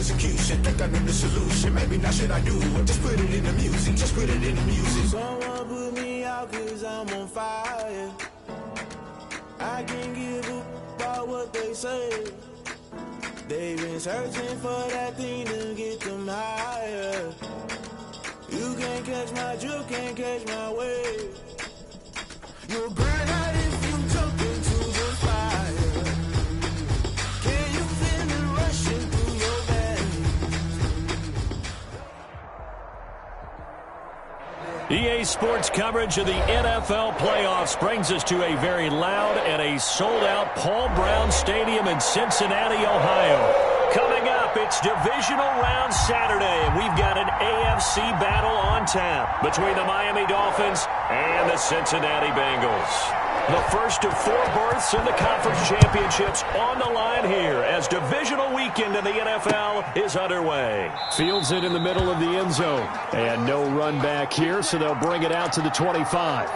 execution. Think I know the solution. Maybe not should I do it. Just put it in the music. Just put it in the music. Someone put me out 'cause I'm on fire. I can't give a about what they say. They've been searching for that thing to get them higher. You can't catch my drift, can't catch my wave. You'll burn out if you jump into the fire. Can you feel it rushing through your veins? EA Sports coverage of the NFL playoffs brings us to a very loud and a sold-out Paul Brown Stadium in Cincinnati, Ohio. Coming up, it's Divisional Round Saturday, and we've got an AFC battle on tap between the Miami Dolphins and the Cincinnati Bengals. The first of 4 berths in the conference championships on the line here as divisional weekend in the NFL is underway. Fields it in the middle of the end zone. And no run back here, so they'll bring it out to the 25.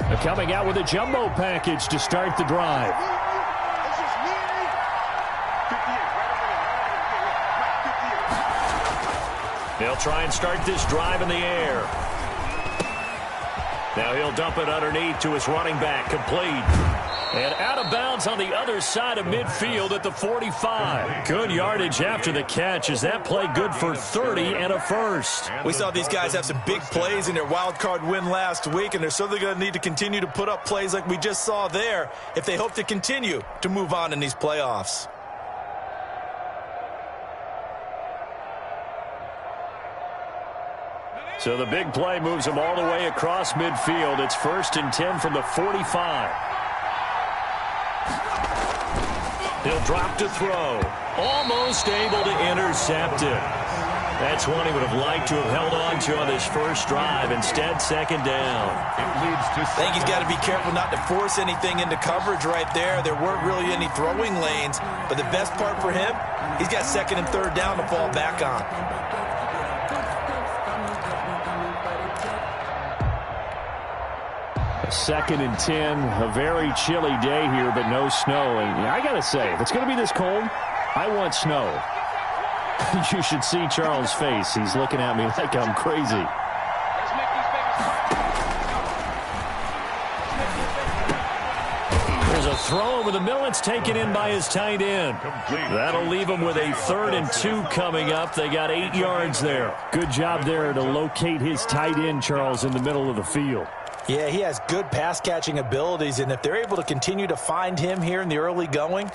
They're coming out with a jumbo package to start the drive. They'll try and start this drive in the air. Now he'll dump it underneath to his running back, complete. And out of bounds on the other side of midfield at the 45. Good yardage after the catch. Is that play good for 30 and a first? We saw these guys have some big plays in their wild card win last week, and they're certainly going to need to continue to put up plays like we just saw there if they hope to continue to move on in these playoffs. So the big play moves them all the way across midfield. It's 1st and 10 from the 45. He'll drop to throw. Almost able to intercept it. That's one he would have liked to have held on to on this first drive. Instead, 2nd down. I think he's got to be careful not to force anything into coverage right there. There weren't really any throwing lanes. But the best part for him, he's got 2nd and 3rd down to fall back on. 2nd and 10, a very chilly day here, but no snow. And I got to say, if it's going to be this cold, I want snow. You should see Charles' face. He's looking at me like I'm crazy. There's a throw over the middle. It's taken in by his tight end. That'll leave him with a 3rd and 2 coming up. They got 8 yards there. Good job there to locate his tight end, Charles, in the middle of the field. Yeah, he has good pass-catching abilities, and if they're able to continue to find him here in the early going,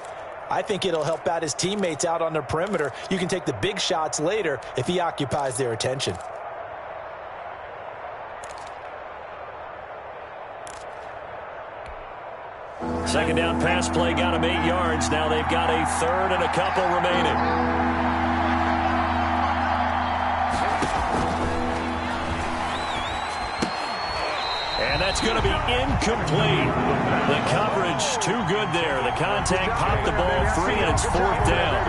I think it'll help out his teammates out on the perimeter. You can take the big shots later if he occupies their attention. Second down pass play got him 8 yards. Now they've got a 3rd and a couple remaining. And that's going to be incomplete. The coverage too good there. The contact popped the ball free, and it's 4th down.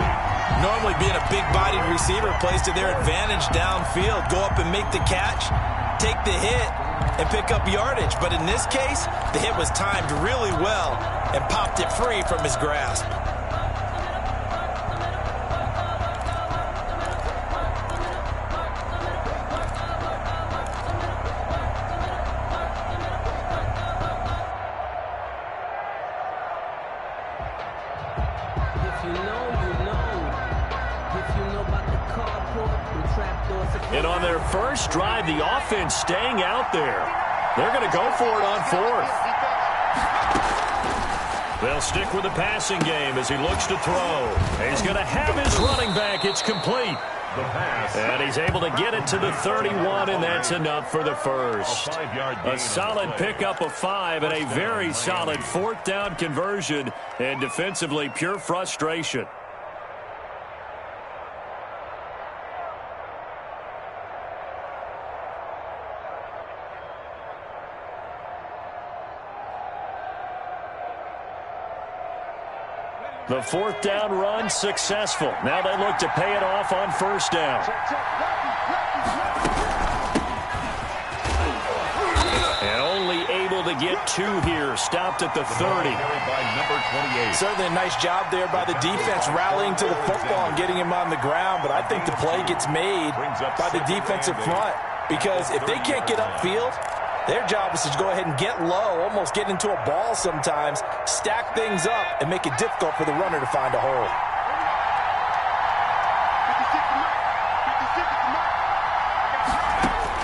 Normally being a big-bodied receiver plays to their advantage downfield. Go up and make the catch, take the hit, and pick up yardage. But in this case, the hit was timed really well and popped it free from his grasp. And on their first drive, the offense staying out there. They're going to go for it on 4th. They'll stick with the passing game as he looks to throw. He's going to have his running back. It's complete. And he's able to get it to the 31, and that's enough for the first. A solid pickup of 5 and a very solid 4th down conversion, and defensively pure frustration. The 4th down run successful. Now they look to pay it off on 1st down. And get 2 here. Stopped at the 30. Certainly a nice job there by the defense, rallying to the football and getting him on the ground. But I think the play gets made by the defensive front, because if they can't get upfield, their job is to go ahead and get low, almost get into a ball sometimes, stack things up, and make it difficult for the runner to find a hole.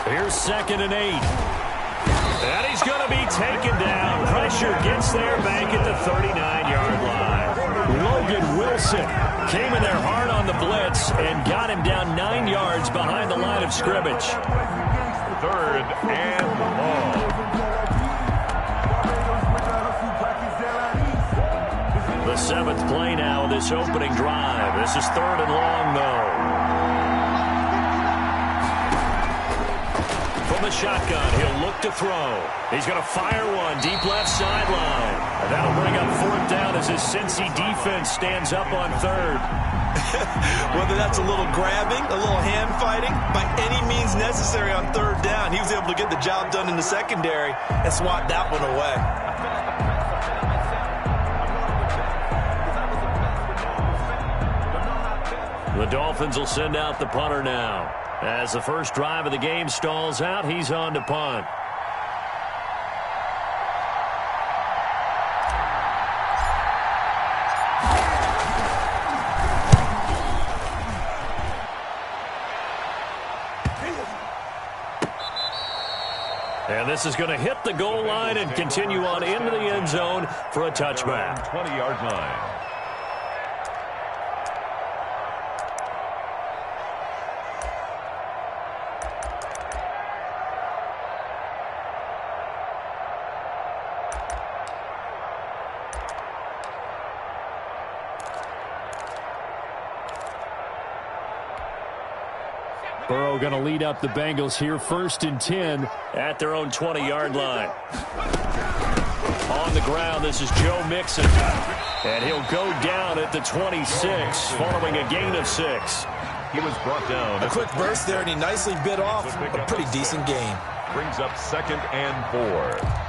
Here's 2nd and 8. And he's going to be taken down. Pressure gets there back at the 39-yard line. Logan Wilson came in there hard on the blitz and got him down 9 yards behind the line of scrimmage. 3rd and long. The 7th play now of this opening drive. This is 3rd and long, though. From the shotgun, he'll look to throw. He's going to fire one deep left sideline. And that'll bring up 4th down as his Cincy defense stands up on 3rd. Whether that's a little grabbing, a little hand fighting, by any means necessary on 3rd down, he was able to get the job done in the secondary and swat that one away. The Dolphins will send out the punter now. As the first drive of the game stalls out, he's on to punt. And this is going to hit the goal line and continue on into the end zone for a touchback. 20-yard line. Burrow going to lead up the Bengals here, 1st and 10 at their own 20-yard line. On the ground, this is Joe Mixon. And he'll go down at the 26 following a gain of 6. He was brought down. A quick burst there, and he nicely bit off a pretty decent gain. Brings up 2nd and 4.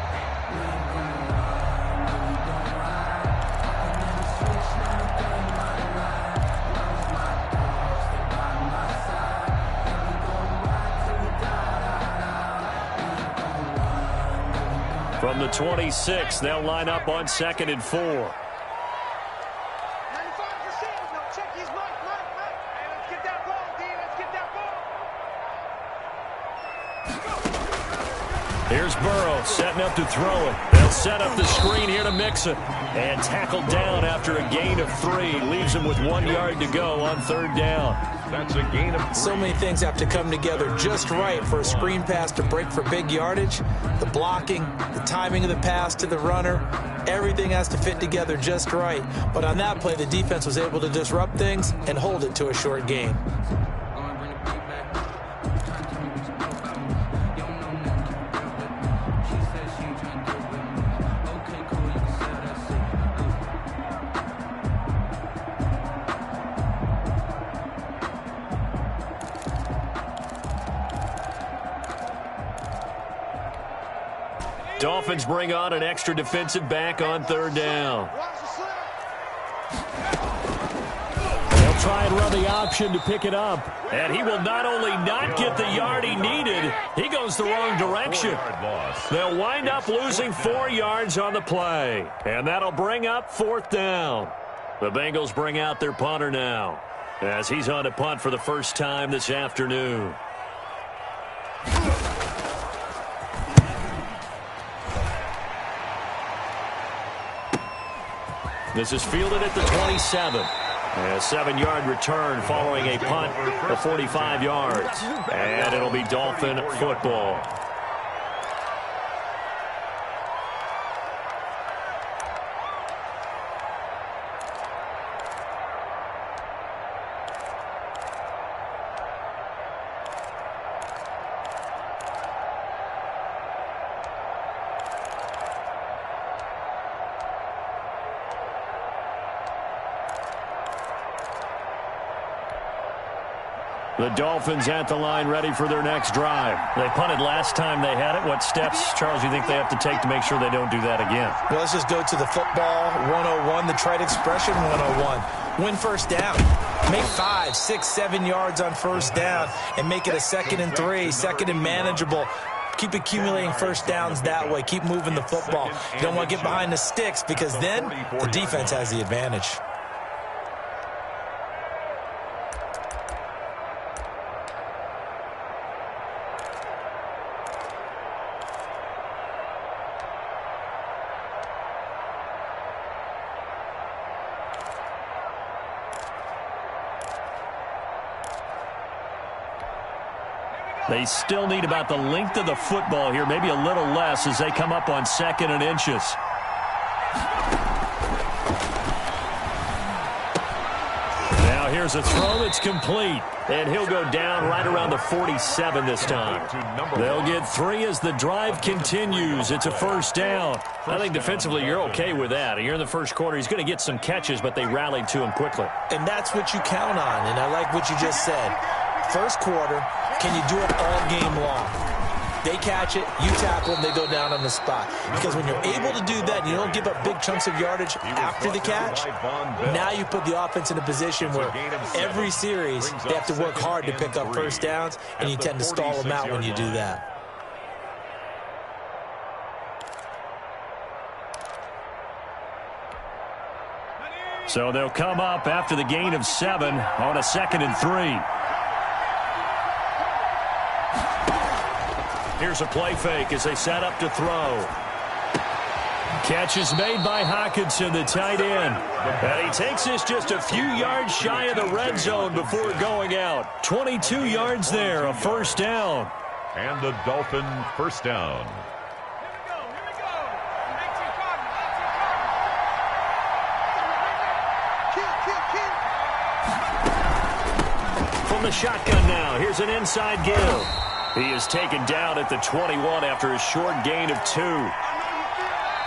From the 26, they'll line up on 2nd and 4. Here's Burrow setting up to throw it. They'll set up the screen here to Mixon. And tackled down after a gain of 3. Leaves him with 1 yard to go on 3rd down. That's a gain of 3. So many things have to come together just right for a screen pass to break for big yardage. The blocking, the timing of the pass to the runner, everything has to fit together just right. But on that play, the defense was able to disrupt things and hold it to a short gain. Dolphins bring on an extra defensive back on 3rd down. They'll try and run the option to pick it up. And he will not only not get the yard he needed, he goes the wrong direction. They'll wind up losing 4 yards on the play. And that'll bring up 4th down. The Bengals bring out their punter now, as he's on to punt for the first time this afternoon. This is fielded at the 27. A 7-yard return following a punt of 45 yards. And it'll be Dolphin football. The Dolphins at the line ready for their next drive. They punted last time they had it. What steps, Charles, do you think they have to take to make sure they don't do that again? Well, let's just go to the football 101, the trade expression 101. Win first down. Make 5, 6, 7 yards on first down and make it a 2nd and 3, 2nd and manageable. Keep accumulating first downs that way. Keep moving the football. You don't want to get behind the sticks because then the defense has the advantage. They still need about the length of the football here, maybe a little less as they come up on 2nd and inches. Now here's a throw that's complete, and he'll go down right around the 47 this time. They'll get 3 as the drive continues. It's a first down. I think defensively you're okay with that. You're in the first quarter. He's going to get some catches, but they rallied to him quickly. And that's what you count on, and I like what you just said. First quarter, can you do it all game long? They catch it, you tackle them, they go down on the spot. Because when you're able to do that and you don't give up big chunks of yardage after the catch, now you put the offense in a position where every series they have to work hard to pick up first downs, and you tend to stall them out when you do that. So they'll come up after the gain of 7 on a 2nd and 3. Here's a play fake as they set up to throw. Catch is made by Hockenson, the tight end. And he takes this just a few yards shy of the red zone before going out. 22 yards there, a first down. And the Dolphin first down. From the shotgun now, here's an inside give. He is taken down at the 21 after a short gain of 2.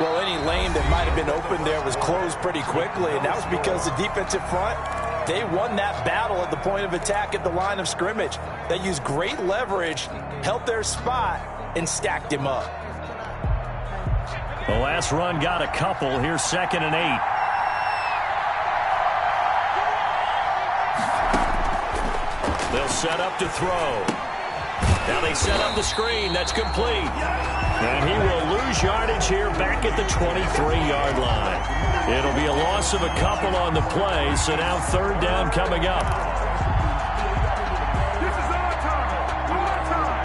Well, any lane that might have been open there was closed pretty quickly, and that was because the defensive front, they won that battle at the point of attack at the line of scrimmage. They used great leverage, held their spot, and stacked him up. The last run got a couple. Here's 2nd and 8. They'll set up to throw. Now they set up the screen. That's complete. And he will lose yardage here back at the 23-yard line. It'll be a loss of a couple on the play, so now 3rd down coming up. This is our time. Our time.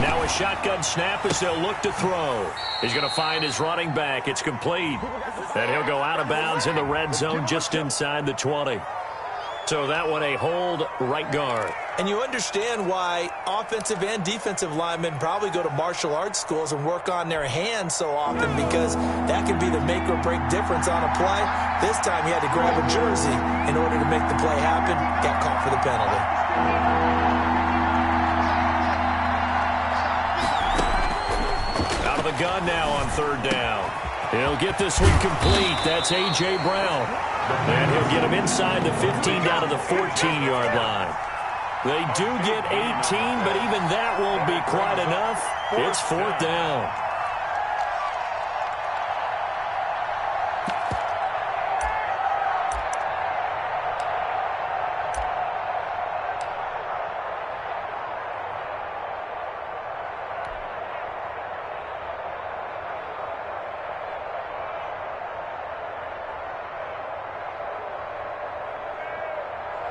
Now a shotgun snap as they'll look to throw. He's going to find his running back. It's complete. And he'll go out of bounds in the red zone just inside the 20. So that one a hold right guard. And you understand why offensive and defensive linemen probably go to martial arts schools and work on their hands so often, because that can be the make or break difference on a play. This time he had to grab a jersey in order to make the play happen. Got caught for the penalty. Out of the gun now on 3rd down. He'll get this one complete. That's A.J. Brown. And he'll get him inside the 15 down to the 14-yard line. They do get 18, but even that won't be quite enough. It's 4th down.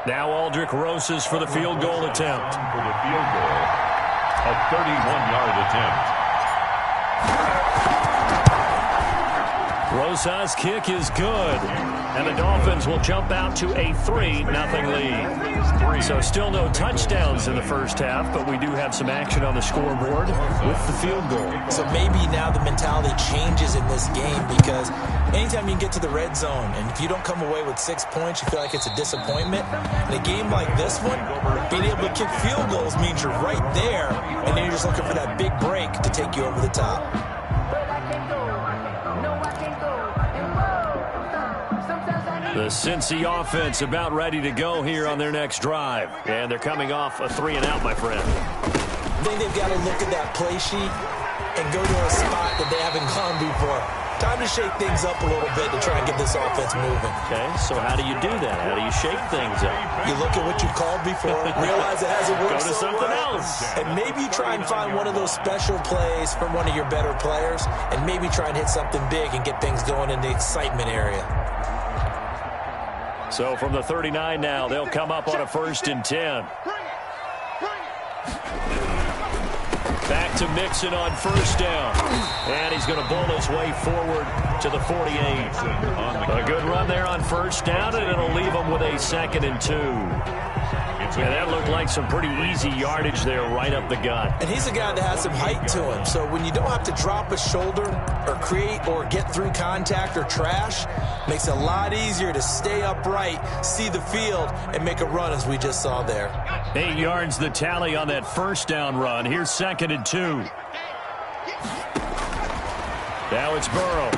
Now Aldrich Rosas for the field goal attempt. For the field goal, a 31-yard attempt. Rosas' kick is good. And the Dolphins will jump out to a 3-0 lead. So still no touchdowns in the first half, but we do have some action on the scoreboard with the field goal. So maybe now the mentality changes in this game, because anytime you can get to the red zone, and if you don't come away with 6 points, you feel like it's a disappointment. In a game like this one, being able to kick field goals means you're right there, and then you're just looking for that big break to take you over the top. The Cincy offense about ready to go here on their next drive. And they're coming off a 3-and-out, my friend. I think they've got to look at that play sheet and go to a spot that they haven't gone before. Time to shake things up a little bit to try and get this offense moving. Okay, so how do you do that? How do you shake things up? You look at what you called before, realize it hasn't worked Go to so something well, else. and maybe you try and find one of those special plays from one of your better players, and maybe try and hit something big and get things going in the excitement area. So from the 39 now, they'll come up on a 1st and 10. Back to Mixon on 1st down. And he's going to bowl his way forward to the 48. A good run there on 1st down, and it'll leave him with a 2nd and 2. And that looked like some pretty easy yardage there right up the gut. And he's a guy that has some height to him, so when you don't have to drop a shoulder or create or get through contact or trash, makes it a lot easier to stay upright, see the field, and make a run as we just saw there. 8 yards the tally on that 1st down run. Here's 2nd and 2. Now it's Burrow.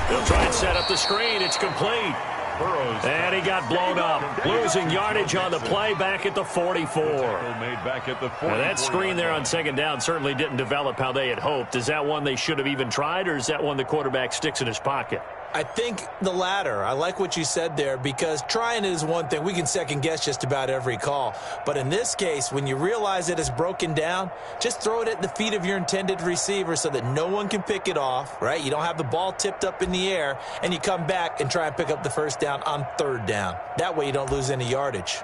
They'll try and set up the screen. It's complete. And he got blown up. Losing yardage on the play back at the 44. Now that screen there on 2nd down certainly didn't develop how they had hoped. Is that one they should have even tried, or is that one the quarterback sticks in his pocket? I think the latter. I like what you said there, because trying it is one thing. We can second guess just about every call. But in this case, when you realize it is broken down, just throw it at the feet of your intended receiver so that no one can pick it off, right? You don't have the ball tipped up in the air, and you come back and try and pick up the 1st down on 3rd down. That way you don't lose any yardage.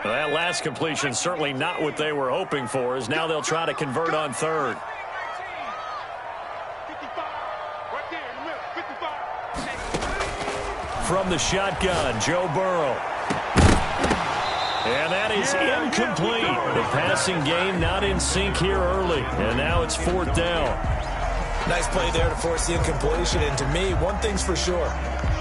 Well, that last completion certainly not what they were hoping for, as now they'll try to convert on 3rd. From the shotgun, Joe Burrow. And that is incomplete. The passing game not in sync here early. And now it's 4th down. Nice play there to force the incompletion. And to me, one thing's for sure.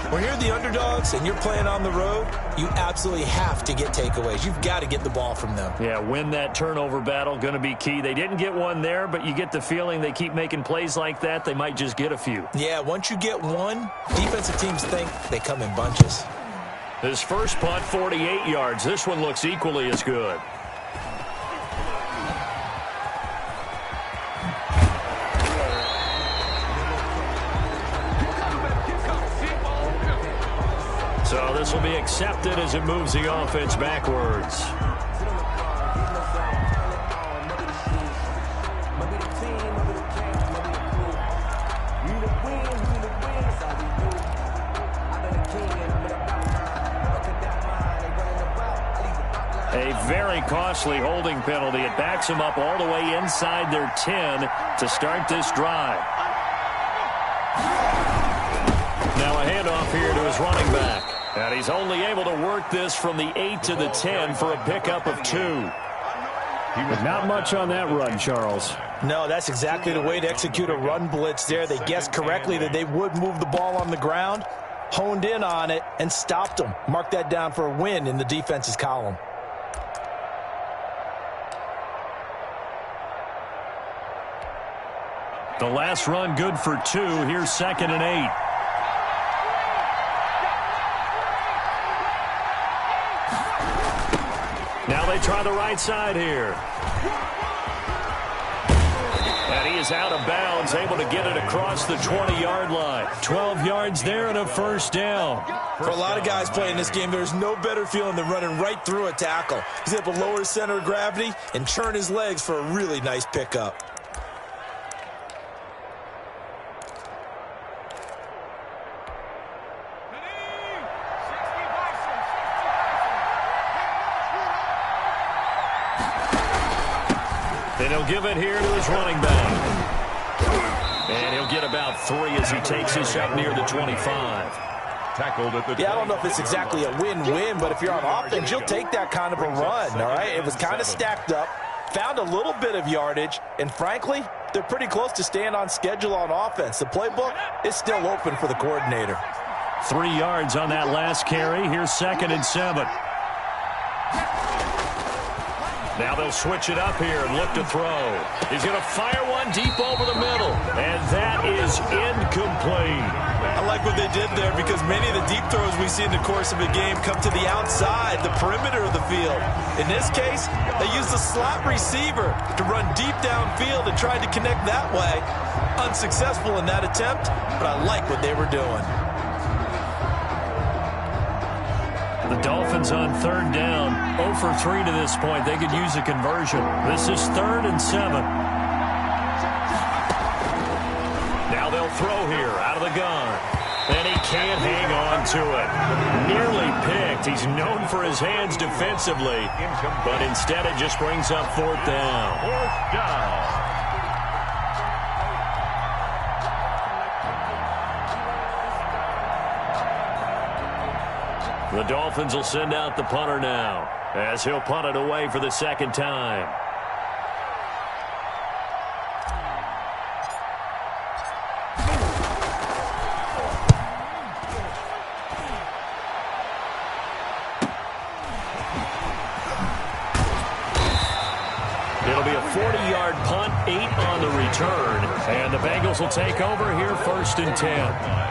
When you're the underdogs and you're playing on the road, you absolutely have to get takeaways. You've got to get the ball from them. Yeah, win that turnover battle, going to be key. They didn't get one there, but you get the feeling they keep making plays like that, they might just get a few. Yeah, once you get one, defensive teams think they come in bunches. His first punt, 48 yards. This one looks equally as good. So this will be accepted as it moves the offense backwards. A very costly holding penalty. It backs them up all the way inside their 10 to start this drive. Now a handoff here to his running back. And he's only able to work this from the 8 to the 10 for a pickup of 2. Not much on that run, Charles. No, that's exactly the way to execute a run blitz there. They guessed correctly that they would move the ball on the ground, honed in on it, and stopped them. Mark that down for a win in the defense's column. The last run good for 2. Here's 2nd and 8. Now they try the right side here. And he is out of bounds, able to get it across the 20-yard line. 12 yards there and a 1st down. For a lot of guys playing this game, there's no better feeling than running right through a tackle. He's able to lower his center of gravity and turn his legs for a really nice pickup. And he'll give it here to his running back. And he'll get about 3 as he takes this up near the 25. Tackled at the Yeah, I don't know if it's exactly a win-win, but if you're on offense, you'll take that kind of a run, all right? It was kind of stacked up, found a little bit of yardage, and frankly, they're pretty close to staying on schedule on offense. The playbook is still open for the coordinator. 3 yards on that last carry. Here's 2nd and 7. Now they'll switch it up here and look to throw. He's going to fire one deep over the middle, and that is incomplete. I like what they did there because many of the deep throws we see in the course of a game come to the outside, the perimeter of the field. In this case, they used the slot receiver to run deep downfield and tried to connect that way. Unsuccessful in that attempt, but I like what they were doing. The Dolphins on 3rd down, 0 for 3 to this point. They could use a conversion. This is 3rd and 7. Now they'll throw here out of the gun. And he can't hang on to it. Nearly picked. He's known for his hands defensively, but instead it just brings up 4th down. 4th down. The Dolphins will send out the punter now, as he'll punt it away for the 2nd time. It'll be a 40-yard punt, 8 on the return, and the Bengals will take over here 1st and 10.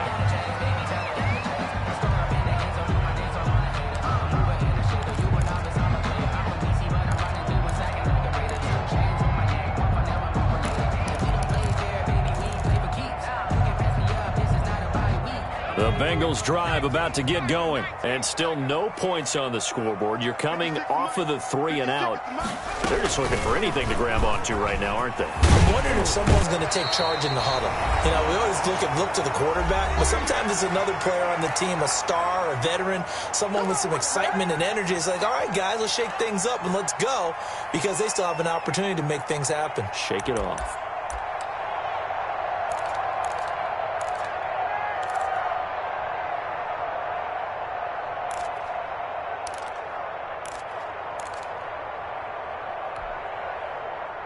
The Bengals drive about to get going, and still no points on the scoreboard. You're coming off of the 3 and out. They're just looking for anything to grab onto right now, aren't they? I'm wondering if someone's going to take charge in the huddle. You know, we always look to the quarterback, but sometimes it's another player on the team, a star, a veteran, someone with some excitement and energy. It's like, all right, guys, let's shake things up and let's go, because they still have an opportunity to make things happen. Shake it off.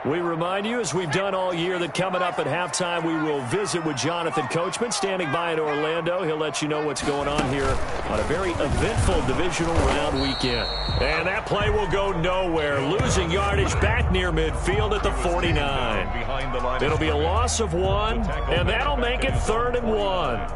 We remind you, as we've done all year, that coming up at halftime, we will visit with Jonathan Coachman, standing by in Orlando. He'll let you know what's going on here on a very eventful divisional round weekend. And that play will go nowhere, losing yardage back near midfield at the 49. It'll be a loss of 1, and that'll make it 3rd and 1.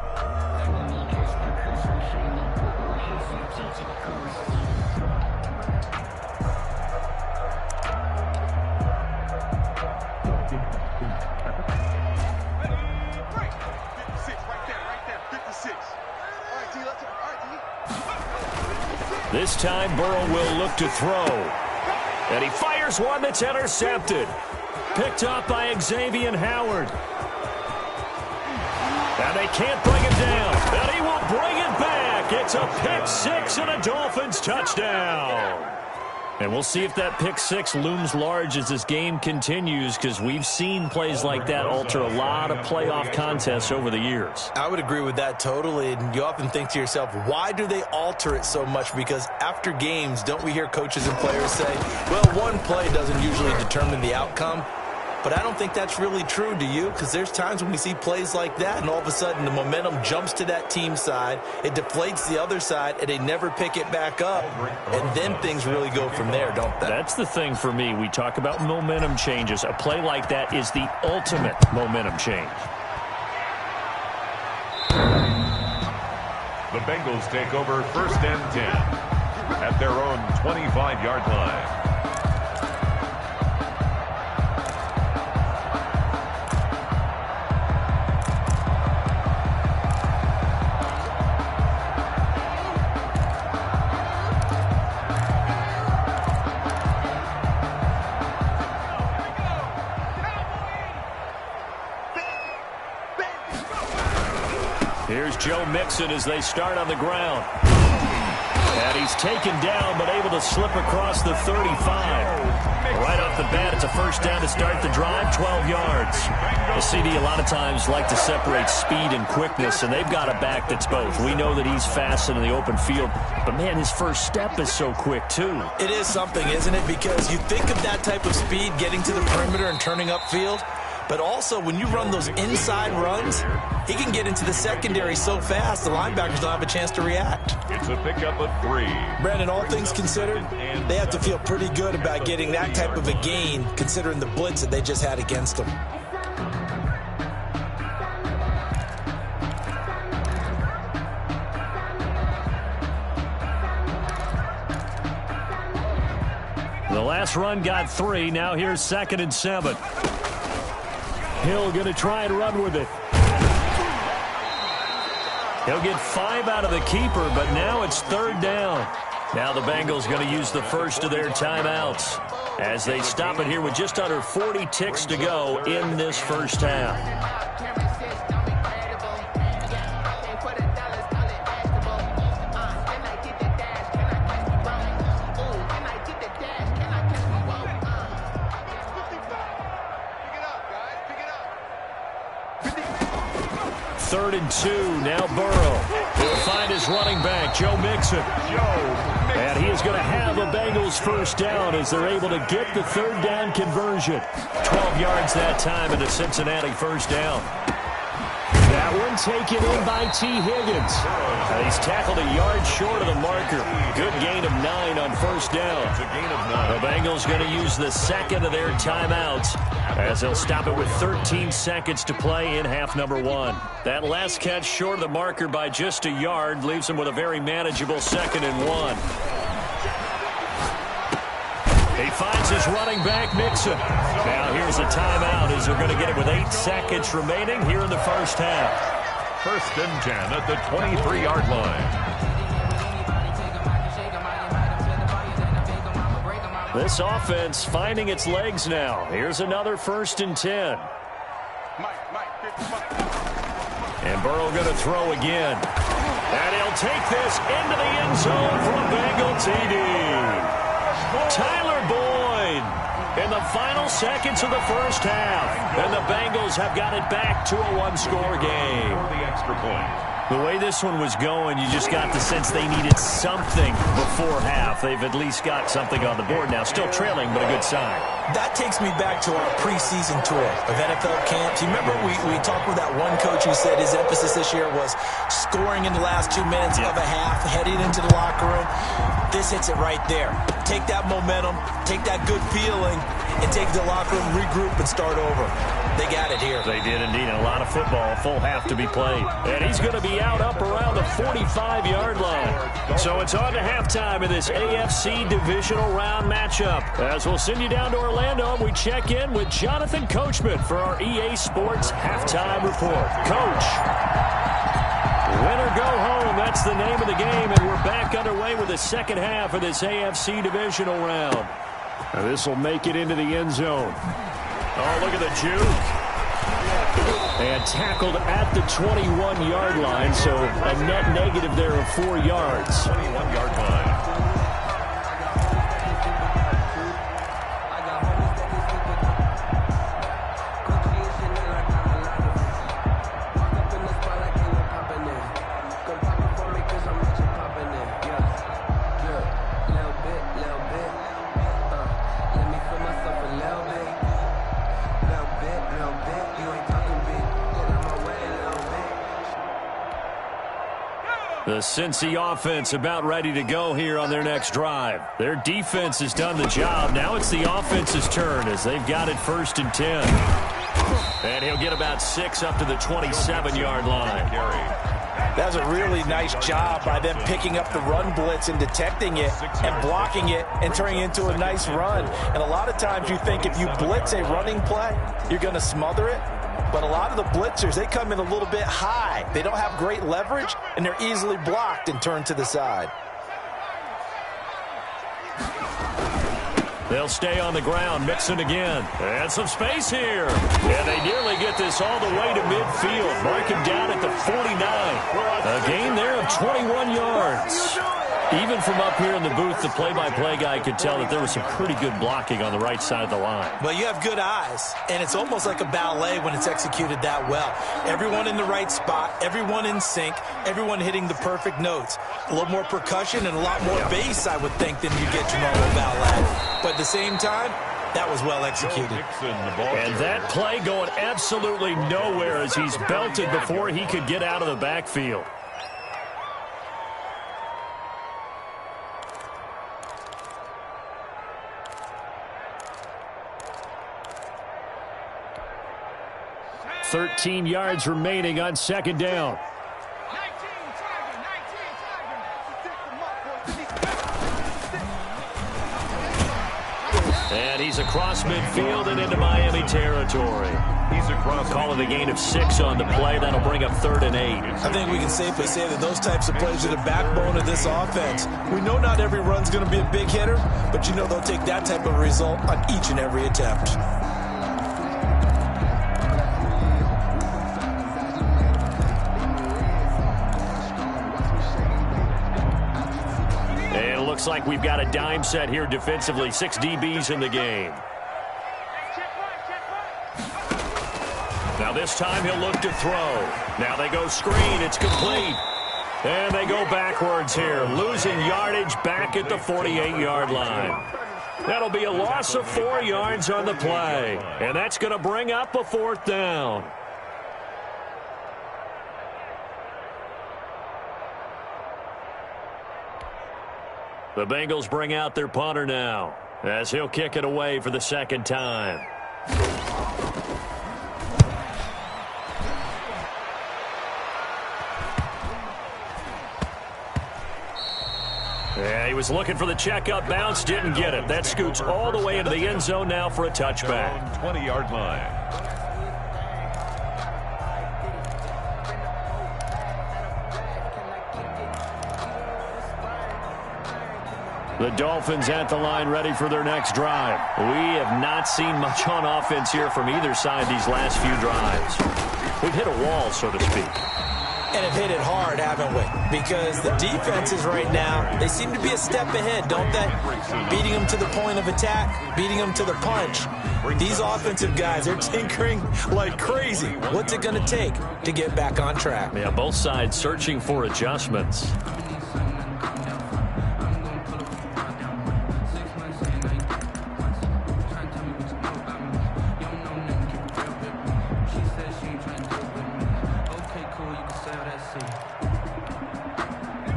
This time, Burrow will look to throw. And he fires one that's intercepted. Picked up by Xavier Howard. And they can't bring him down. And he will bring it back. It's a pick 6 and a Dolphins touchdown. And we'll see if that pick 6 looms large as this game continues, because we've seen plays like that alter a lot of playoff contests over the years. I would agree with that totally, and you often think to yourself, why do they alter it so much? Because after games, don't we hear coaches and players say, well, one play doesn't usually determine the outcome? But I don't think that's really true, do you? Because there's times when we see plays like that, and all of a sudden the momentum jumps to that team side, it deflates the other side, and they never pick it back up. And then things really go from there, don't they? That's the thing for me. We talk about momentum changes. A play like that is the ultimate momentum change. The Bengals take over 1st and 10 at their own 25-yard line. Here's Joe Mixon as they start on the ground. And he's taken down, but able to slip across the 35. Right off the bat, it's a first down to start the drive, 12 yards. The CD a lot of times like to separate speed and quickness, and they've got a back that's both. We know that he's fast in the open field, but, man, his first step is so quick, too. It is something, isn't it? Because you think of that type of speed getting to the perimeter and turning upfield, but also when you run those inside runs, he can get into the secondary so fast the linebackers don't have a chance to react. It's a pickup of 3. Brandon, all things considered, they have to feel pretty good about getting that type of a gain considering the blitz that they just had against them. The last run got 3. Now here's 2nd and 7. Hill going to try and run with it. He'll get 5 out of the keeper, but now it's 3rd down. Now the Bengals going to use the first of their timeouts as they stop it here with just under 40 ticks to go in this first half. Third and 2. Now Burrow. He'll find his running back, Joe Mixon. And he is going to have a Bengals first down as they're able to get the 3rd down conversion. 12 yards that time and a Cincinnati first down. That one taken in by T. Higgins. And he's tackled a yard short of the marker. Good gain of 9 on first down. The Bengals going to use the second of their timeouts as they'll stop it with 13 seconds to play in half number 1. That last catch short of the marker by just a yard leaves them with a very manageable 2nd and 1. He finds his running back, Mixon. Now here's a timeout as they're going to get it with 8 seconds remaining here in the first half. 1st and 10 at the 23-yard line. This offense finding its legs now. Here's another 1st and 10. And Burrow going to throw again. And he'll take this into the end zone for a Bengal TD. Tyler Boyd in the final seconds of the first half. And the Bengals have got it back to a one-score game. The extra point. The way this one was going, you just got the sense they needed something before half. They've at least got something on the board now. Still trailing, but a good sign. That takes me back to our preseason tour of NFL camps. You remember we talked with that one coach who said his emphasis this year was scoring in the last 2 minutes of a half, heading into the locker room. This hits it right there. Take that momentum, take that good feeling, and take the locker room, regroup, and start over. They got it here. They did indeed. A lot of football, full half to be played. And he's going to be out up around the 45-yard line. So it's on to halftime in this AFC divisional round matchup. As we'll send you down to Orlando, we check in with Jonathan Coachman for our EA Sports halftime report. Coach, win or go home, that's the name of the game, and we're back underway with the second half of this AFC divisional round. Now this will make it into the end zone. Oh, look at the juke. And tackled at the 21-yard line, so a net negative there of 4 yards. 21-yard line. The Cincy offense about ready to go here on their next drive. Their defense has done the job. Now it's the offense's turn as they've got it 1st and 10. And he'll get about 6 up to the 27-yard line. That's a really nice job by them picking up the run blitz and detecting it and blocking it and turning it into a nice run. And a lot of times you think if you blitz a running play, you're going to smother it. But a lot of the blitzers, they come in a little bit high. They don't have great leverage, and they're easily blocked and turned to the side. They'll stay on the ground. Mixon again. And some space here. And they nearly get this all the way to midfield. Mark him down at the 49. A gain there of 21 yards. Even from up here in the booth, the play-by-play guy could tell that there was some pretty good blocking on the right side of the line. Well, you have good eyes, and it's almost like a ballet when it's executed that well. Everyone in the right spot, everyone in sync, everyone hitting the perfect notes. A little more percussion and a lot more bass, I would think, than you get to normal ballet. But at the same time, that was well executed. And that play going absolutely nowhere as he's belted before he could get out of the backfield. $13 yards remaining on second down. And he's across midfield and into Miami territory. He's across. Calling the gain of 6 on the play. That'll bring up 3rd and 8. I think we can safely say that those types of plays are the backbone of this offense. We know not every run's going to be a big hitter, but you know they'll take that type of result on each and every attempt. Looks like we've got a dime set here defensively. 6 DBs in the game. Now this time he'll look to throw. Now they go screen. It's complete. And they go backwards here. Losing yardage back at the 48-yard line. That'll be a loss of 4 yards on the play. And that's going to bring up a 4th down. The Bengals bring out their punter now as he'll kick it away for the 2nd time. Yeah, he was looking for the checkup bounce, didn't get it. That scoots all the way into the end zone now for a touchback. 20-yard line. The Dolphins at the line ready for their next drive. We have not seen much on offense here from either side these last few drives. We've hit a wall, so to speak. And have hit it hard, haven't we? Because the defenses right now, they seem to be a step ahead, don't they? Beating them to the point of attack, beating them to the punch. These offensive guys, they're tinkering like crazy. What's it going to take to get back on track? Yeah, both sides searching for adjustments.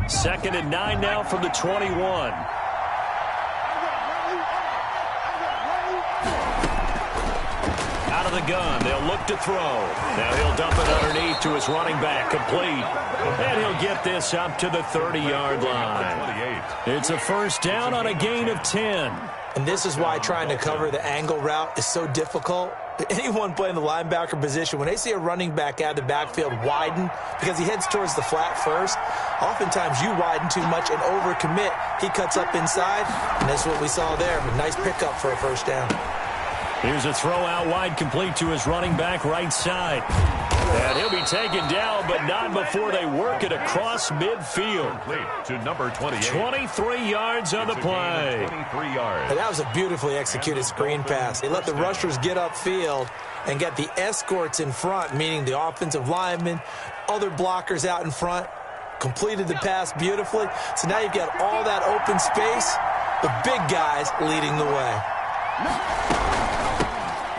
Second and 9 now from the 21. Out of the gun. They'll look to throw. Now he'll dump it underneath to his running back. Complete. And he'll get this up to the 30-yard line. It's a 1st down on a gain of 10. And this is why trying to cover the angle route is so difficult. Anyone playing the linebacker position, when they see a running back out of the backfield widen because he heads towards the flat first, oftentimes you widen too much and overcommit. He cuts up inside, and that's what we saw there. A nice pickup for a 1st down. Here's a throw out wide, complete to his running back right side. And he'll be taken down, but not before they work it across midfield. To number 28. 23 yards on the play. 23 yards. And that was a beautifully executed screen pass. They let the rushers get upfield and get the escorts in front, meaning the offensive linemen, other blockers out in front, completed the pass beautifully. So now you've got all that open space, the big guys leading the way.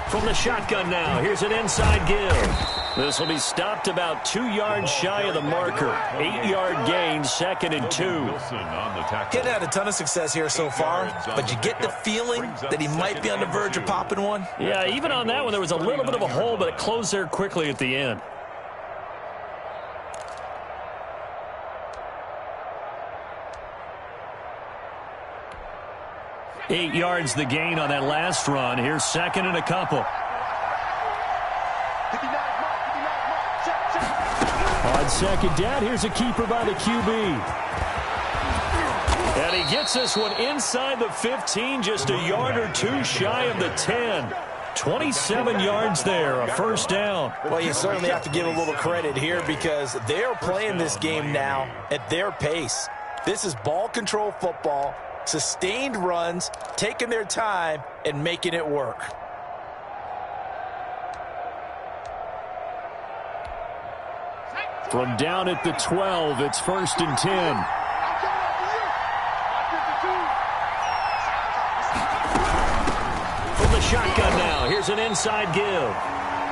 From the shotgun now, here's an inside give. This will be stopped about 2 yards shy of the marker. 8-yard gain, 2nd and 2. He's had a ton of success here so far, but you get the feeling that he might be on the verge of popping one. Yeah, even on that one, there was a little bit of a hole, but it closed there quickly at the end. Eight yards the gain on that last run. Here's 2nd and a couple. On 2nd down, here's a keeper by the QB. And he gets this one inside the 15, just a yard or 2 shy of the 10. 27 yards there, a 1st down. Well, you certainly have to give a little credit here because they're playing this game now at their pace. This is ball control football, sustained runs, taking their time, and making it work. From down at the 12, it's 1st and 10. From the shotgun now, here's an inside give.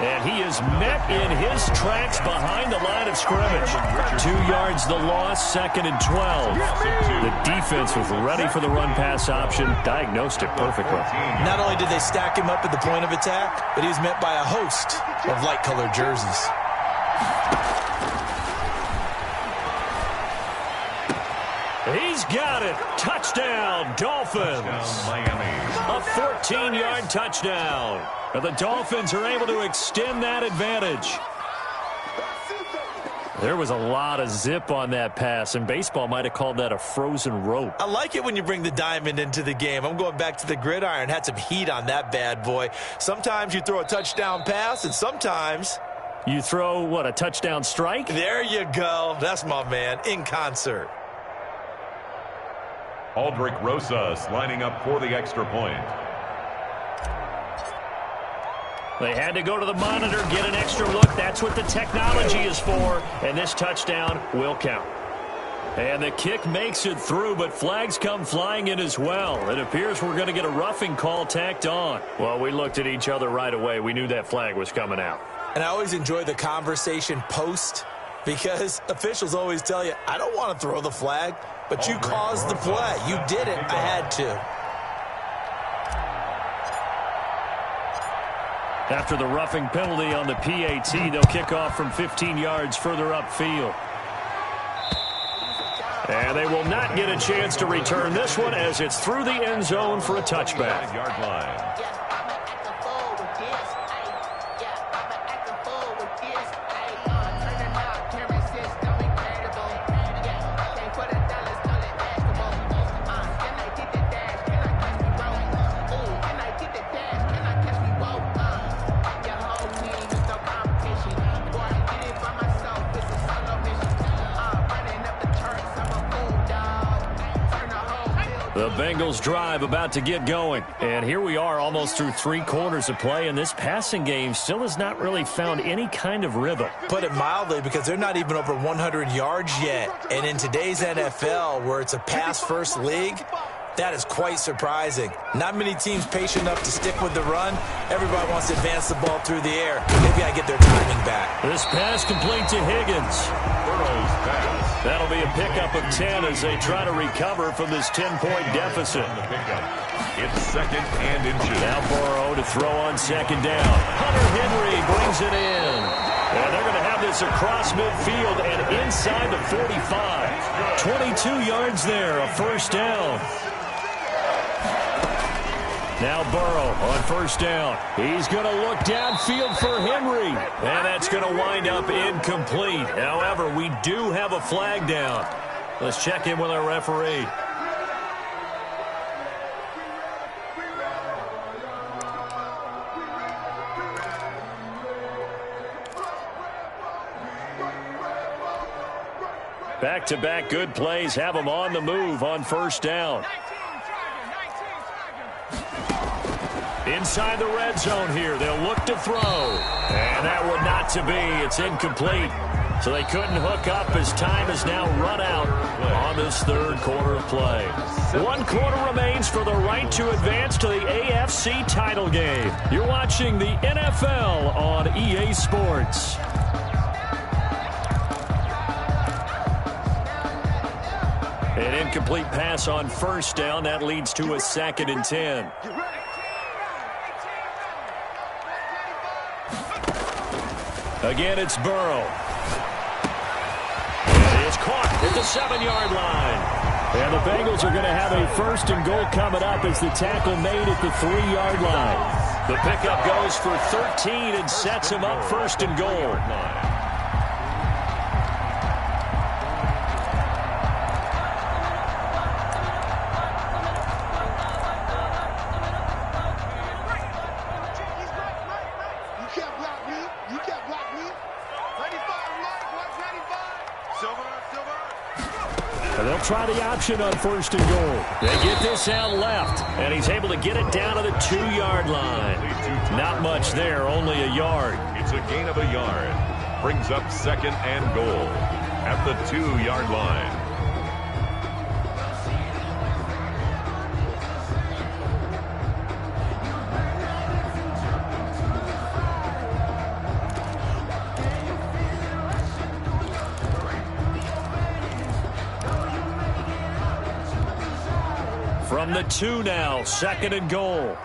And he is met in his tracks behind the line of scrimmage. 2 yards the loss, 2nd and 12. The defense was ready for the run-pass option, diagnosed it perfectly. Not only did they stack him up at the point of attack, but he was met by a host of light-colored jerseys. He's got it. Touchdown, Dolphins. A 14-yard touchdown. And the Dolphins are able to extend that advantage. There was a lot of zip on that pass, and baseball might have called that a frozen rope. I like it when you bring the diamond into the game. I'm going back to the gridiron. Had some heat on that bad boy. Sometimes you throw a touchdown pass, and sometimes you throw, what, a touchdown strike? There you go. That's my man, in concert. Aldrick Rosas lining up for the extra point. They had to go to the monitor, get an extra look. That's what the technology is for. And this touchdown will count. And the kick makes it through, but flags come flying in as well. It appears we're going to get a roughing call tacked on. Well, we looked at each other right away. We knew that flag was coming out. And I always enjoy the conversation post, because officials always tell you, I don't want to throw the flag, but you caused the play. You did it. I had to. After the roughing penalty on the PAT, they'll kick off from 15 yards further upfield. And they will not get a chance to return this one as it's through the end zone for a touchback. 5-yard line. The Bengals drive about to get going. And here we are almost through 3 quarters of play, and this passing game still has not really found any kind of rhythm. Put it mildly, because they're not even over 100 yards yet. And in today's NFL, where it's a pass-first league, that is quite surprising. Not many teams patient enough to stick with the run. Everybody wants to advance the ball through the air. Maybe I get their timing back. This pass complete to Higgins. Burrow's pass. That'll be a pickup of 10 as they try to recover from this 10-point deficit. On the pickup. It's 2nd and inches. Now Burrow to throw on 2nd down. Hunter Henry brings it in. And they're going to have this across midfield and inside the 45. 22 yards there, a 1st down. Now Burrow on 1st down. He's going to look downfield for Henry. And that's going to wind up incomplete. However, we do have a flag down. Let's check in with our referee. Back-to-back good plays have them on the move on 1st down. Inside the red zone here. They'll look to throw. And that one not to be. It's incomplete. So they couldn't hook up as time is now run out on this 3rd quarter of play. 1 quarter remains for the right to advance to the AFC title game. You're watching the NFL on EA Sports. An incomplete pass on 1st down. That leads to a 2nd and 10. Again, it's Burrow. And it's caught at the 7-yard line. And the Bengals are going to have a 1st and goal coming up as the tackle made at the 3-yard line. The pickup goes for 13 and sets him up 1st and goal. And they'll try the option on 1st and goal. They get this out left, and he's able to get it down to the 2-yard line. Not much there, only a yard. It's a gain of a yard. Brings up 2nd and goal at the 2-yard line. From the 2 now, 2nd and goal.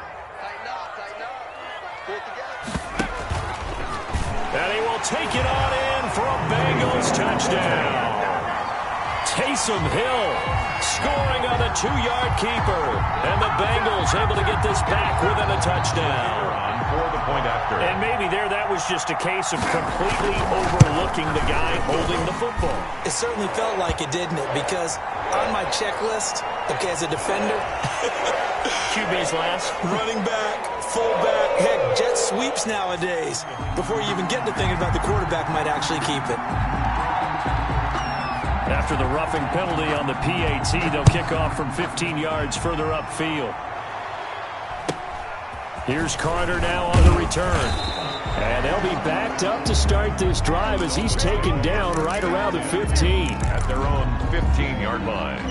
And he will take it on in for a Bengals touchdown. Taysom Hill scoring on the 2-yard keeper. And the Bengals able to get this back within a touchdown. For the point after. And maybe there that was just a case of completely overlooking the guy holding the football. It certainly felt like it, didn't it? Because on my checklist, okay, as a defender, QB's last. running back, fullback, heck, jet sweeps nowadays. Before you even get to thinking about the quarterback might actually keep it. After the roughing penalty on the PAT, they'll kick off from 15 yards further upfield. Here's Carter now on the return. And they'll be backed up to start this drive as he's taken down right around the 15. At their own 15-yard line.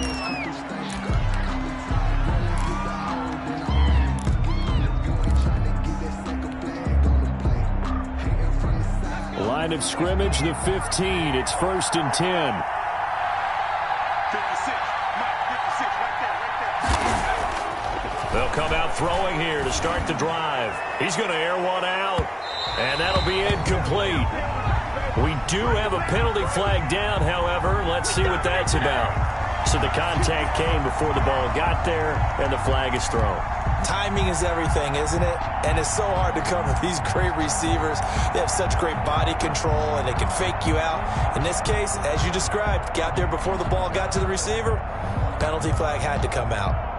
Line of scrimmage, the 15. It's 1st and 10. They'll come out throwing here to start the drive. He's going to air one out, and that'll be incomplete. We do have a penalty flag down, however. Let's see what that's about. So the contact came before the ball got there, and the flag is thrown. Timing is everything, isn't it? And it's so hard to cover these great receivers. They have such great body control, and they can fake you out. In this case, as you described, got there before the ball got to the receiver. Penalty flag had to come out.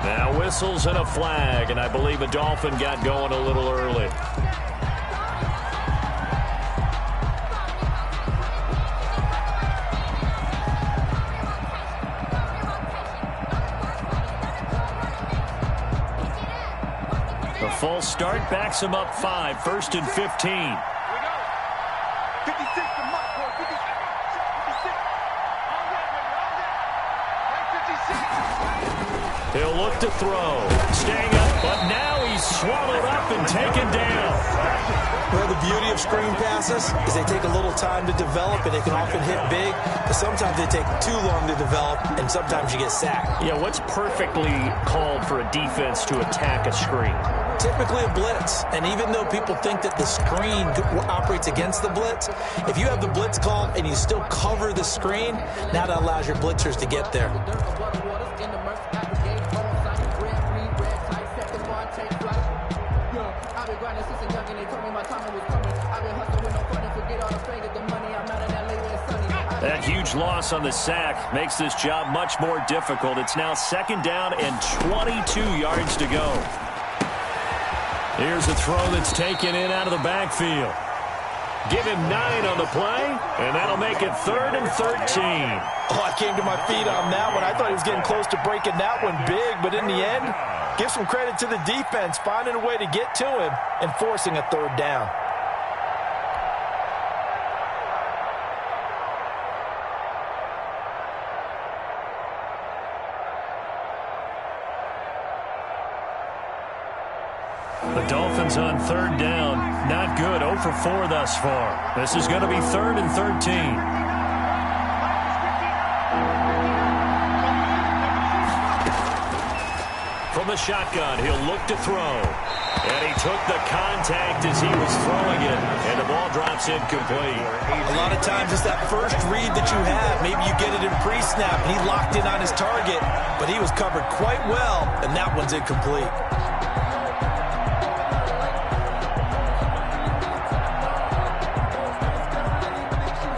Now whistles and a flag, and I believe a Dolphin got going a little early. The false start backs him up 5, 1st and 15. He'll look to throw. Staying up, but now he's swallowed up and taken down. Well, the beauty of screen passes is they take a little time to develop, and they can often hit big, but sometimes they take too long to develop, and sometimes you get sacked. Yeah, what's perfectly called for a defense to attack a screen? Typically a blitz, and even though people think that the screen operates against the blitz, if you have the blitz call and you still cover the screen, now that allows your blitzers to get there. That huge loss on the sack makes this job much more difficult. It's now 2nd down and 22 yards to go. Here's a throw that's taken in out of the backfield. Give him 9 on the play, and that'll make it 3rd and 13. Oh, I came to my feet on that one. I thought he was getting close to breaking that one big, but in the end, give some credit to the defense, finding a way to get to him and forcing a 3rd down. The Dolphins on 3rd down. Not good. 0 for 4 thus far. This is going to be 3rd and 13. From the shotgun, he'll look to throw. And he took the contact as he was throwing it, and the ball drops incomplete. A lot of times it's that first read that you have. Maybe you get it in pre-snap, and he locked in on his target, but he was covered quite well, and that one's incomplete.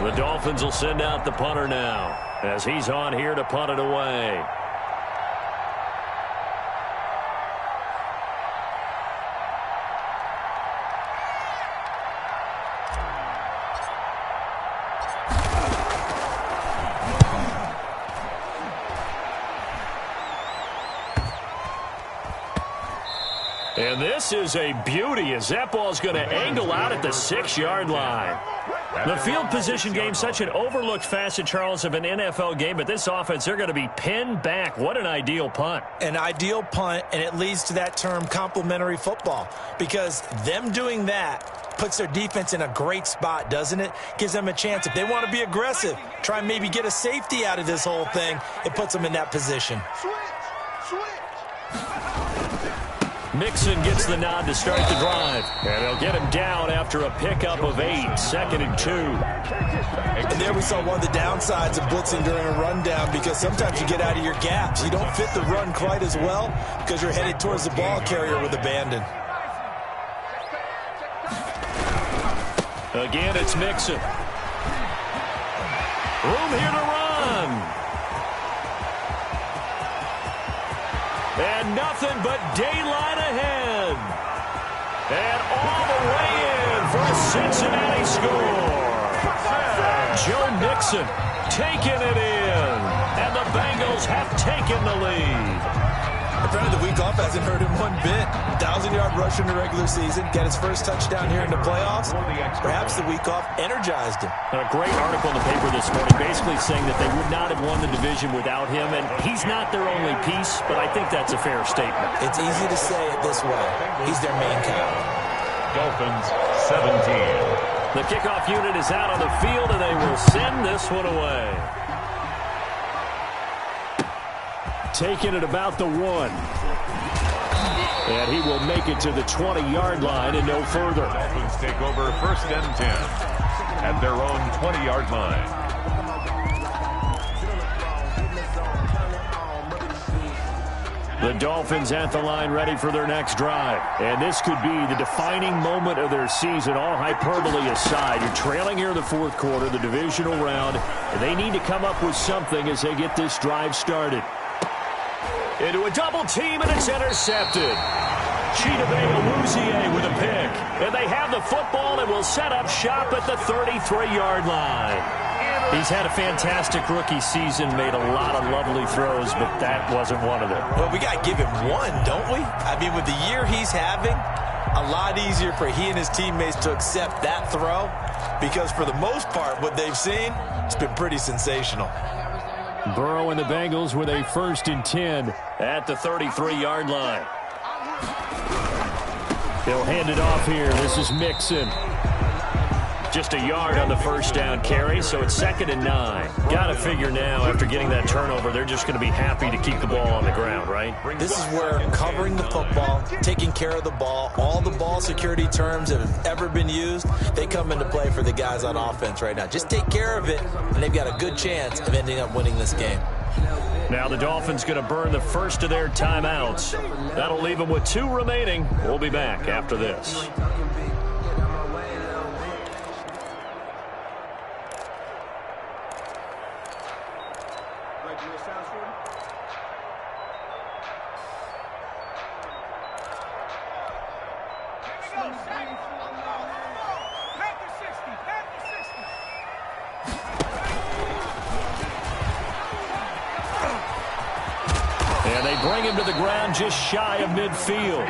The Dolphins will send out the punter now as he's on here to punt it away. And this is a beauty as that ball's going to angle out at the 6-yard line. The field position game, such an overlooked facet, Charles, of an NFL game, but this offense, they're going to be pinned back. What an ideal punt. An ideal punt, and it leads to that term complementary football, because them doing that puts their defense in a great spot, doesn't it? Gives them a chance. If they want to be aggressive, try and maybe get a safety out of this whole thing, it puts them in that position. Mixon gets the nod to start the drive. And they'll get him down after a pickup of 8, 2nd and 2. And there we saw one of the downsides of blitzing during a rundown, because sometimes you get out of your gaps. You don't fit the run quite as well because you're headed towards the ball carrier with abandon. Again, it's Mixon. Room here to run. And nothing but daylight ahead. And all the way in for a Cincinnati score. Joe Mixon taking it in. And the Bengals have taken the lead. Apparently the week off hasn't hurt him one bit. 1,000-yard rush in the regular season. Get his first touchdown here in the playoffs. Perhaps the week off energized him. And a great article in the paper this morning basically saying that they would not have won the division without him. And he's not their only piece, but I think that's a fair statement. It's easy to say it this way. He's their main guy. Dolphins 17. The kickoff unit is out on the field, and they will send this one away. Taking it about the 1. And he will make it to the 20-yard line and no further. Dolphins take over 1st and 10 at their own 20-yard line. The Dolphins at the line ready for their next drive. And this could be the defining moment of their season, all hyperbole aside. You're trailing here in the 4th quarter, the divisional round. And they need to come up with something as they get this drive started. Into a double team, and it's intercepted. GeeSeay757's with a pick. And they have the football and will set up shop at the 33-yard line. He's had a fantastic rookie season, made a lot of lovely throws, but that wasn't one of them. Well, we got to give him one, don't we? I mean, with the year he's having, a lot easier for he and his teammates to accept that throw, because for the most part, what they've seen, it's been pretty sensational. Burrow and the Bengals with a 1st and 10 at the 33-yard line. They'll hand it off here. This is Mixon. Just a yard on the 1st down carry, so it's 2nd and 9. Got to figure now, after getting that turnover, they're just going to be happy to keep the ball on the ground, right? This is where covering the football, taking care of the ball, all the ball security terms that have ever been used, they come into play for the guys on offense right now. Just take care of it, and they've got a good chance of ending up winning this game. Now the Dolphins going to burn the first of their timeouts. That'll leave them with 2 remaining. We'll be back after this. Bring him to the ground just shy of midfield.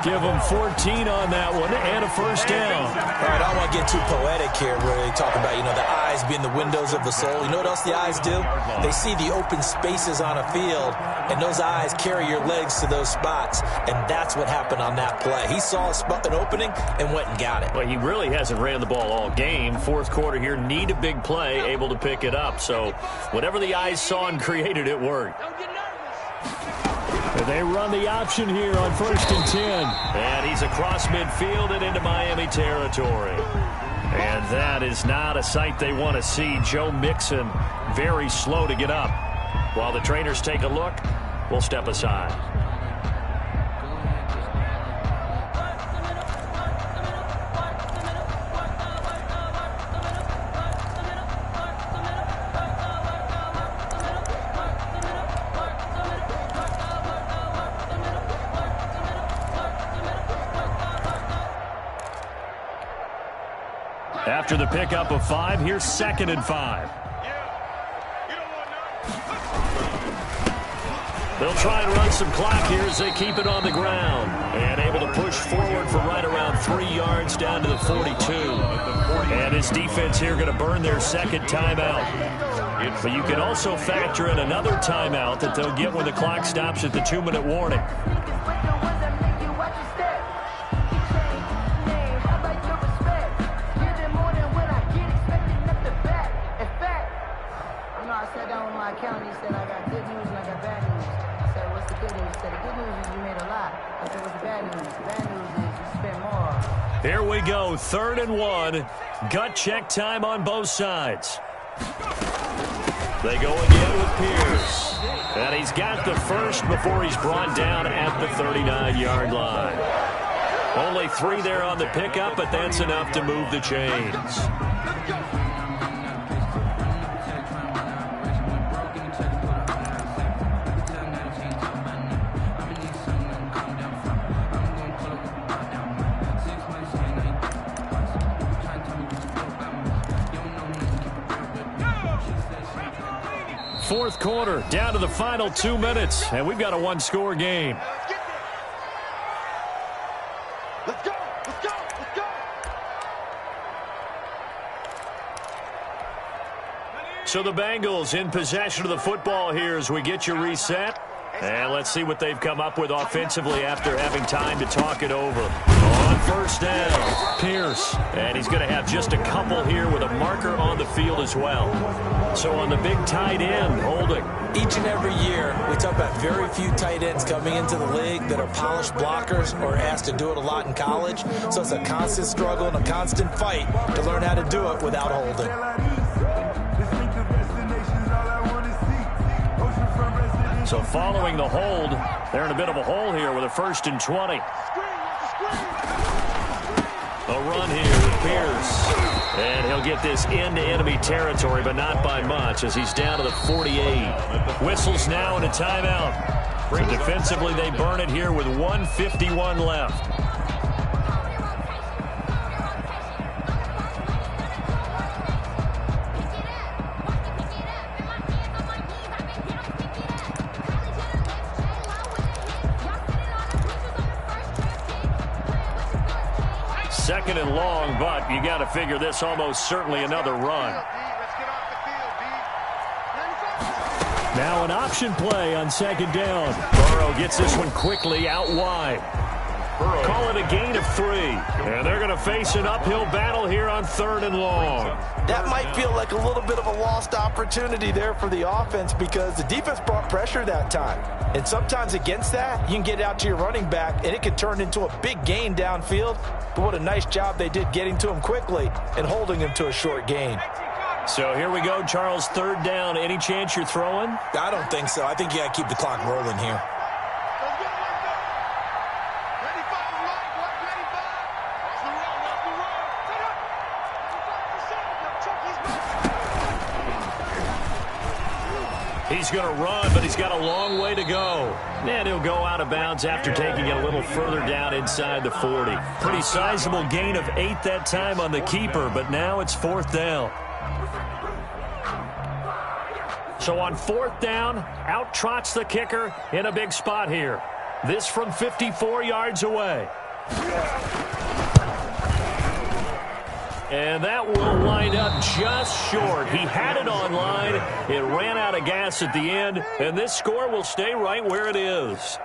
Give him 14 on that one and a 1st down. All right, I don't want to get too poetic here where they talk about, the eyes being the windows of the soul. You know what else the eyes do? They see the open spaces on a field, and those eyes carry your legs to those spots, and that's what happened on that play. He saw an opening and went and got it. Well, he really hasn't ran the ball all game. 4th quarter here, need a big play, able to pick it up. So whatever the eyes saw and created, it worked. They run the option here on 1st and 10. And he's across midfield and into Miami territory. And that is not a sight they want to see. Joe Mixon very slow to get up. While the trainers take a look, we'll step aside. After the pickup of 5, here's 2nd and 5. They'll try and run some clock here as they keep it on the ground. And able to push forward for right around 3 yards down to the 42. And his defense here going to burn their second timeout. But you can also factor in another timeout that they'll get when the clock stops at the 2-minute warning. Here we go, 3rd and 1. Gut check time on both sides. They go again with Pierce. And he's got the first before he's brought down at the 39-yard line. Only 3 there on the pickup, but that's enough to move the chains. Fourth quarter, down to the final 2 minutes, and we've got a 1-score game. Let's go! Let's go! Let's go! So the Bengals in possession of the football here as we get you reset. And let's see what they've come up with offensively after having time to talk it over. On first down, Pierce. And he's going to have just a couple here with a marker on the field as well. So on the big tight end, holding. Each and every year, we talk about very few tight ends coming into the league that are polished blockers or asked to do it a lot in college. So it's a constant struggle and a constant fight to learn how to do it without holding. So following the hold, they're in a bit of a hole here with a 1st and 20. A run here with Pierce. And he'll get this into enemy territory, but not by much as he's down to the 48. Whistles now and a timeout. So defensively, they burn it here with 1:51 left. Second and long, but you got to figure this almost certainly another run. Now an option play on 2nd down. Burrow gets this one quickly out wide. Call it a gain of 3. And they're going to face an uphill battle here on 3rd and long. That might feel like a little bit of a lost opportunity there for the offense because the defense brought pressure that time. And sometimes against that, you can get out to your running back, and it can turn into a big gain downfield. But what a nice job they did getting to him quickly and holding him to a short gain. So here we go, Charles, 3rd down. Any chance you're throwing? I don't think so. I think you got to keep the clock rolling here. He's going to run, but he's got a long way to go. And he'll go out of bounds after taking it a little further down inside the 40. Pretty sizable gain of 8 that time on the keeper, but now it's 4th down. So on 4th down, out trots the kicker in a big spot here. This from 54 yards away. And that will wind up just short. He had it on line. It ran out of gas at the end, and this score will stay right where it is.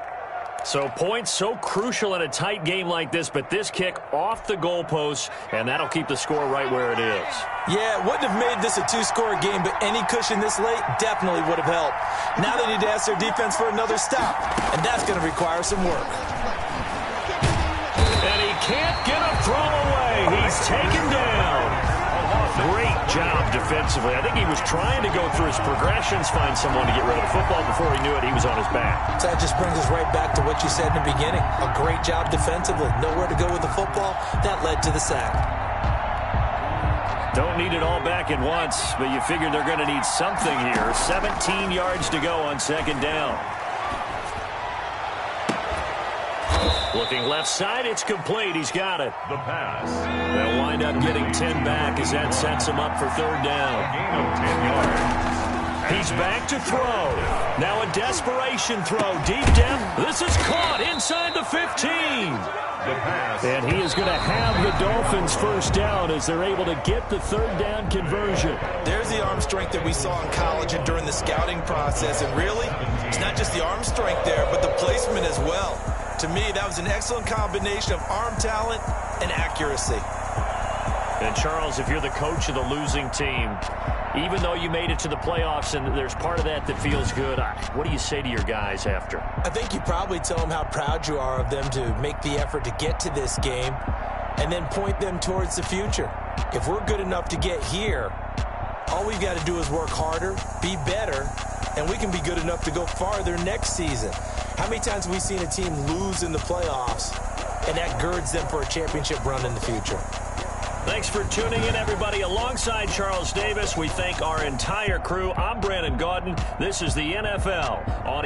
So points so crucial in a tight game like this, but this kick off the goalpost, and that'll keep the score right where it is. Yeah, it wouldn't have made this a 2-score game, but any cushion this late definitely would have helped. Now they need to ask their defense for another stop, and that's going to require some work. And he can't get a throw away. He's taken down. Great job defensively. I think he was trying to go through his progressions, find someone to get rid of the football. Before he knew it, he was on his back. So that just brings us right back to what you said in the beginning. A great job defensively. Nowhere to go with the football. That led to the sack. Don't need it all back at once, but you figure they're going to need something here. 17 yards to go on 2nd down. Looking left side, it's complete. He's got it. The pass. They'll wind up getting 10 back as that sets him up for 3rd down. A gain of 10 yards. He's back to throw. Now a desperation throw deep down. This is caught inside the 15. And he is going to have the Dolphins first down as they're able to get the third down conversion. There's the arm strength that we saw in college and during the scouting process. And really, it's not just the arm strength there, but the placement as well. To me, that was an excellent combination of arm talent and accuracy. And, Charles, if you're the coach of the losing team, even though you made it to the playoffs and there's part of that that feels good, what do you say to your guys after? I think you probably tell them how proud you are of them to make the effort to get to this game and then point them towards the future. If we're good enough to get here, all we've got to do is work harder, be better, and we can be good enough to go farther next season. How many times have we seen a team lose in the playoffs, and that girds them for a championship run in the future? Thanks for tuning in, everybody. Alongside Charles Davis, we thank our entire crew. I'm Brandon Gaudin. This is the NFL on